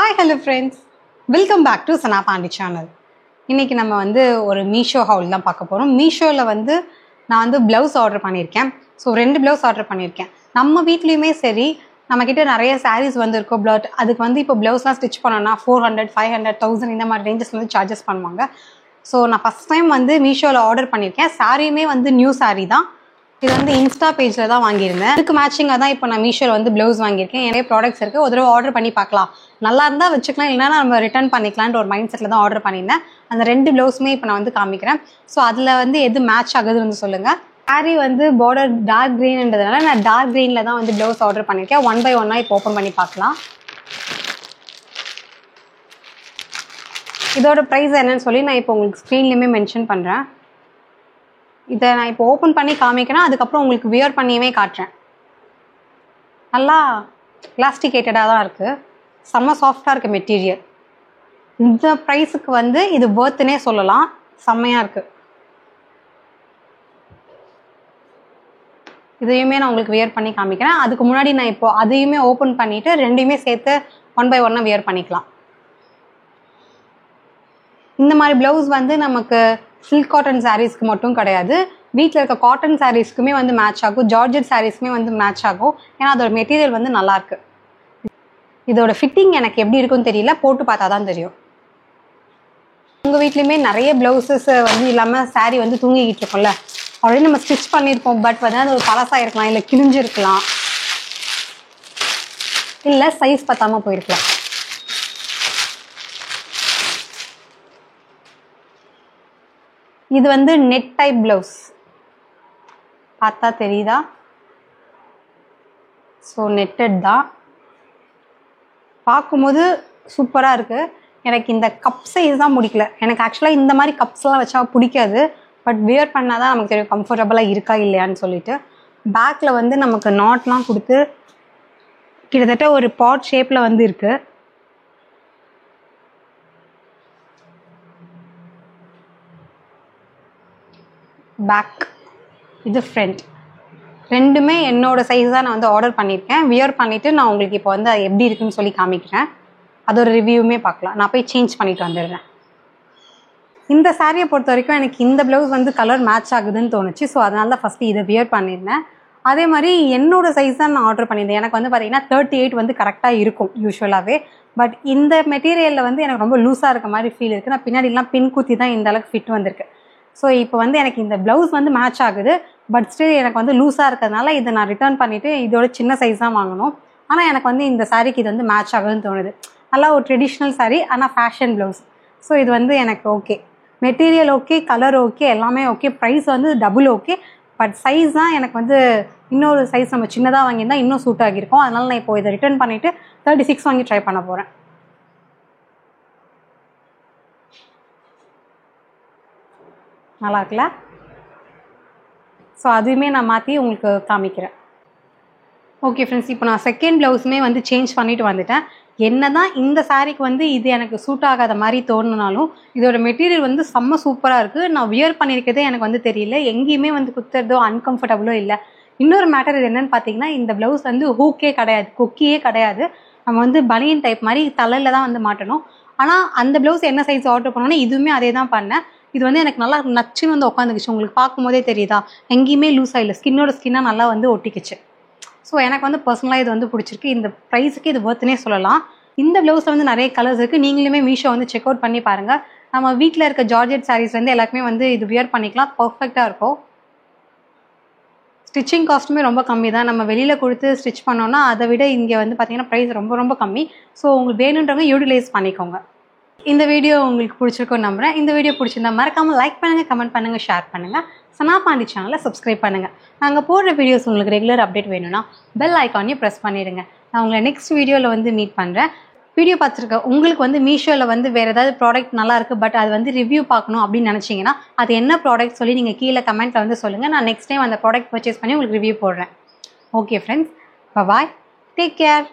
Hi, hello friends. Welcome back to Sana Pandi channel. இன்னைக்கு நம்ம வந்து ஒரு மீஷோ ஹால் தான் பார்க்க போறோம். மீஷோல வந்து நான் வந்து ப்ளவுஸ் ஆர்டர் பண்ணியிருக்கேன். ஸோ 2 ப்ளவுஸ் ஆர்டர் பண்ணியிருக்கேன். நம்ம வீட்லேயுமே சரி நம்மக்கிட்ட நிறைய சாரீஸ் வந்து இருக்கும். பட் அதுக்கு வந்து இப்போ ப்ளவுஸ்லாம் ஸ்டிச் பண்ணோன்னா 400, 500, 1000 இந்த மாதிரி ரேஞ்சஸ் வந்து சார்ஜஸ் பண்ணுவாங்க. ஸோ நான் ஃபஸ்ட் டைம் வந்து மீஷோவில் ஆர்டர் பண்ணியிருக்கேன். சாரியுமே வந்து நியூ சாரீ தான். இது வந்து இன்ஸ்டா பேஜில் தான் வாங்கியிருந்தேன். இதுக்கு மேட்சிங்காக தான் இப்போ நான் மீஷோவில் வந்து ப்ளவுஸ் வாங்கியிருக்கேன். நிறைய ப்ராடக்ட்ஸ் இருக்குது. ஒரு தடவை ஆர்டர் பண்ணி பார்க்கலாம், நல்லா இருந்தால் வச்சுக்கலாம், இல்லைனா நம்ம ரிட்டர்ன் பண்ணிக்கலான்ற ஒரு மைண்ட் செட்டில் தான் ஆர்டர் பண்ணியிருந்தேன். அந்த 2 ப்ளவுஸுமே இப்போ நான் வந்து காமிக்கிறேன். ஸோ அதில் வந்து எது மேட்ச் ஆகுதுன்னு வந்து சொல்லுங்கள். சாரீ வந்து பார்டர் டார்க் க்ரீன்ன்றதுனால நான் டார்க் க்ரீனில் தான் வந்து ப்ளவுஸ் ஆர்டர் பண்ணியிருக்கேன். 1 by 1 இப்போ ஓப்பன் பண்ணி பார்க்கலாம். இதோட ப்ரைஸ் என்னன்னு சொல்லி நான் இப்போ உங்களுக்கு ஸ்க்ரீன்லேயுமே மென்ஷன் பண்ணுறேன். இதை நான் இப்போ ஓப்பன் பண்ணி காமிக்கிறேன், அதுக்கப்புறம் உங்களுக்கு வியர் பண்ணியுமே காட்டுறேன். நல்லா எலாஸ்டிகேட்டடாக தான் இருக்குது, செம்ம சாஃப்டாக இருக்குது மெட்டீரியல். இந்த ப்ரைஸுக்கு வந்து இது வர்த்துனே சொல்லலாம், செம்மையாக இருக்குது. இதையுமே நான் உங்களுக்கு வியர் பண்ணி காமிக்கிறேன். அதுக்கு முன்னாடி நான் இப்போ அதையுமே ஓப்பன் பண்ணிவிட்டு 2யுமே சேர்த்து 1 by 1 வியர் பண்ணிக்கலாம். இந்த மாதிரி ப்ளவுஸ் வந்து நமக்கு சில்க் காட்டன் சாரீஸ்க்கு மட்டும் கிடையாது, வீட்டில் இருக்க காட்டன் சாரீஸ்க்குமே வந்து மேட்ச் ஆகும், ஜார்ஜெட் சாரீஸ்க்குமே வந்து மேட்ச் ஆகும். ஏன்னா அதோட மெட்டீரியல் வந்து நல்லாயிருக்கு. இதோட ஃபிட்டிங் எனக்கு எப்படி இருக்குன்னு தெரியல, போட்டு பார்த்தா தான் தெரியும். உங்கள் வீட்லேயுமே நிறைய ப்ளவுசஸ் வந்து இல்லாமல் சாரீ வந்து தூங்கிக்கிட்டு இருக்கோம்ல, ஆல்ரெடி நம்ம ஸ்டிச் பண்ணியிருப்போம். பட் வந்து அது ஒரு பழசாக இருக்கலாம், இல்லை கிழிஞ்சிருக்கலாம், இல்லை சைஸ் பத்தாமல் போயிருக்கலாம். இது வந்து நெட் டைப் ப்ளவுஸ், பார்த்தா தெரியுதா? ஸோ நெட்டட் தான், பார்க்கும்போது சூப்பராக இருக்குது. எனக்கு இந்த கப் சைஸ் தான் பிடிக்கல. எனக்கு ஆக்சுவலாக இந்த மாதிரி கப்ஸ்லாம் வச்சா பிடிக்காது. பட் வியர் பண்ணால் தான் நமக்கு தெரியும் கம்ஃபர்டபுளாக இருக்கா இல்லையான்னு சொல்லிட்டு. பேக்கில் வந்து நமக்கு நாட்லாம் கொடுத்து கிட்டத்தட்ட ஒரு பாட் ஷேப்பில் வந்து இருக்குது. பேக், இது ஃப்ரண்ட், ரெண்டுமே என்னோடய சைஸ் தான் நான் வந்து ஆர்டர் பண்ணியிருக்கேன். வியர் பண்ணிவிட்டு நான் உங்களுக்கு இப்போ வந்து அது எப்படி இருக்குன்னு சொல்லி காமிக்கிறேன். அதோட ரிவ்யூவுமே பார்க்கலாம். நான் போய் சேஞ்ச் பண்ணிட்டு வந்துடுறேன். இந்த சாரியை பொறுத்த வரைக்கும் எனக்கு இந்த ப்ளவுஸ் வந்து கலர் மேட்ச் ஆகுதுன்னு தோணுச்சு. ஸோ அதனால தான் ஃபஸ்ட்டு இதை வியர் பண்ணியிருந்தேன். அதே மாதிரி என்னோடய சைஸ் தான் நான் ஆர்டர் பண்ணியிருந்தேன். எனக்கு வந்து பார்த்திங்கன்னா 38 வந்து கரெக்டாக இருக்கும் யூஸ்வலாகவே. பட் இந்த மெட்டீரியலில் வந்து எனக்கு ரொம்ப லூஸாக இருக்க மாதிரி ஃபீல் இருக்குது. நான் பின்னாடிலாம் பின் குத்தி தான் இந்த அளவுக்கு ஃபிட் வந்திருக்கு. ஸோ இப்போ வந்து எனக்கு இந்த ப்ளவுஸ் வந்து மேட்ச் ஆகுது. பட் ஸ்டில் எனக்கு வந்து லூஸாக இருக்கிறதுனால இதை நான் ரிட்டர்ன் பண்ணிவிட்டு இதோட சின்ன சைஸ் தான் வாங்கணும். ஆனால் எனக்கு வந்து இந்த சாரீக்கு இது வந்து மேட்ச் ஆகுதுன்னு தோணுது. நல்லா ஒரு ட்ரெடிஷ்னல் சாரீ, ஆனால் ஃபேஷன் ப்ளவுஸ். ஸோ இது வந்து எனக்கு okay, material okay, colour okay, எல்லாமே ஓகே, ப்ரைஸ் வந்து டபுள் ஓகே. பட் சைஸ் தான் எனக்கு வந்து இன்னொரு சைஸ் நம்ம சின்னதாக வாங்கியிருந்தால் இன்னும் சூட் ஆகியிருக்கும். அதனால் நான் இப்போ இதை ரிட்டர்ன் பண்ணிவிட்டு 36 வாங்கி ட்ரை பண்ண போகிறேன். நல்லா இருக்குல்ல? ஸோ அதுவுமே நான் மாற்றி உங்களுக்கு காமிக்கிறேன். ஓகே ஃப்ரெண்ட்ஸ், இப்போ நான் செகண்ட் ப்ளவுஸுமே வந்து சேஞ்ச் பண்ணிவிட்டு வந்துட்டேன். என்ன தான் இந்த சாரீக்கு வந்து இது எனக்கு சூட் ஆகாத மாதிரி தோணுனாலும் இதோட மெட்டீரியல் வந்து செம்ம சூப்பராக இருக்குது. நான் வியர் பண்ணியிருக்கதே எனக்கு வந்து தெரியல, எங்கேயுமே வந்து குத்துறதோ அன்கம்ஃபர்டபுளோ இல்லை. இன்னொரு மேட்டர் இது என்னென்னு பார்த்தீங்கன்னா, இந்த ப்ளவுஸ் வந்து ஹூக்கே கிடையாது, கொக்கியே கிடையாது. நம்ம வந்து பனியன் டைப் மாதிரி தலையில் தான் வந்து மாட்டணும். ஆனால் அந்த ப்ளவுஸ் என்ன சைஸ் ஆர்டர் பண்ணோன்னா இதுவுமே அதே தான் பண்ணேன். இது வந்து எனக்கு நல்லா நச்சுன்னு வந்து உட்காந்துக்குச்சு. உங்களுக்கு பார்க்கும்போதே தெரியுதா, எங்கேயுமே லூஸாக இல்லை, ஸ்கின்னோட ஸ்கின்னாக நல்லா வந்து ஒட்டிக்குச்சு. ஸோ எனக்கு வந்து பர்சனலாக இது வந்து பிடிச்சிருக்கு. இந்த ப்ரைஸுக்கு இது வர்த்துனே சொல்லலாம். இந்த ப்ளவுஸில் வந்து நிறைய கலர்ஸ் இருக்குது. நீங்களுமே மீஷோ வந்து செக் அவுட் பண்ணி பாருங்கள். நம்ம வீட்டில் இருக்க ஜார்ஜெட் சாரீஸ்லேருந்து எல்லாருக்குமே வந்து இது வியர் பண்ணிக்கலாம், பர்ஃபெக்டாக இருக்கும். ஸ்டிச்சிங் காஸ்ட்டுமே ரொம்ப கம்மி தான். நம்ம வெளியில் கொடுத்து ஸ்டிச் பண்ணோன்னா அதை விட இங்கே வந்து பார்த்திங்கன்னா ப்ரைஸ் ரொம்ப ரொம்ப கம்மி. ஸோ உங்களுக்கு வேணுன்றவங்க யூட்டிலைஸ் பண்ணிக்கோங்க. இந்த வீடியோ உங்களுக்கு பிடிச்சிருக்குன்னு நம்புகிறேன். இந்த வீடியோ பிடிச்சிருந்தா மறக்காமல் லைக் பண்ணுங்கள், கமெண்ட் பண்ணுங்கள், ஷேர் பண்ணுங்கள். சனா பாண்டி சேனலை சப்ஸ்கிரைப் பண்ணுங்கள். நாங்கள் போடுற வீடியோஸ் உங்களுக்கு ரெகுலர் அப்டேட் வேணும்னா பெல் ஐக்கானையும் ப்ரெஸ் பண்ணிடுங்க. நான் உங்களை நெக்ஸ்ட் வீடியோவில் வந்து மீட் பண்ணுறேன். வீடியோ பார்த்துருக்கேன், உங்களுக்கு வந்து மீஷோவில் வந்து வேறு ஏதாவது ப்ராடக்ட் நல்லா இருக்குது பட் அது வந்து ரிவ்யூ பார்க்கணும் அப்படின்னு நினச்சிங்கன்னா அது என்ன ப்ராடக்ட் சொல்லி நீங்கள் கீழே கமெண்ட்டில் வந்து சொல்லுங்கள். நான் நெக்ஸ்ட் டைம் அந்த ப்ராடக்ட் பர்ச்சேஸ் பண்ணி உங்களுக்கு ரிவ்யூ போடுறேன். ஓகே ஃப்ரெண்ட்ஸ், பாய், டேக் கேர்.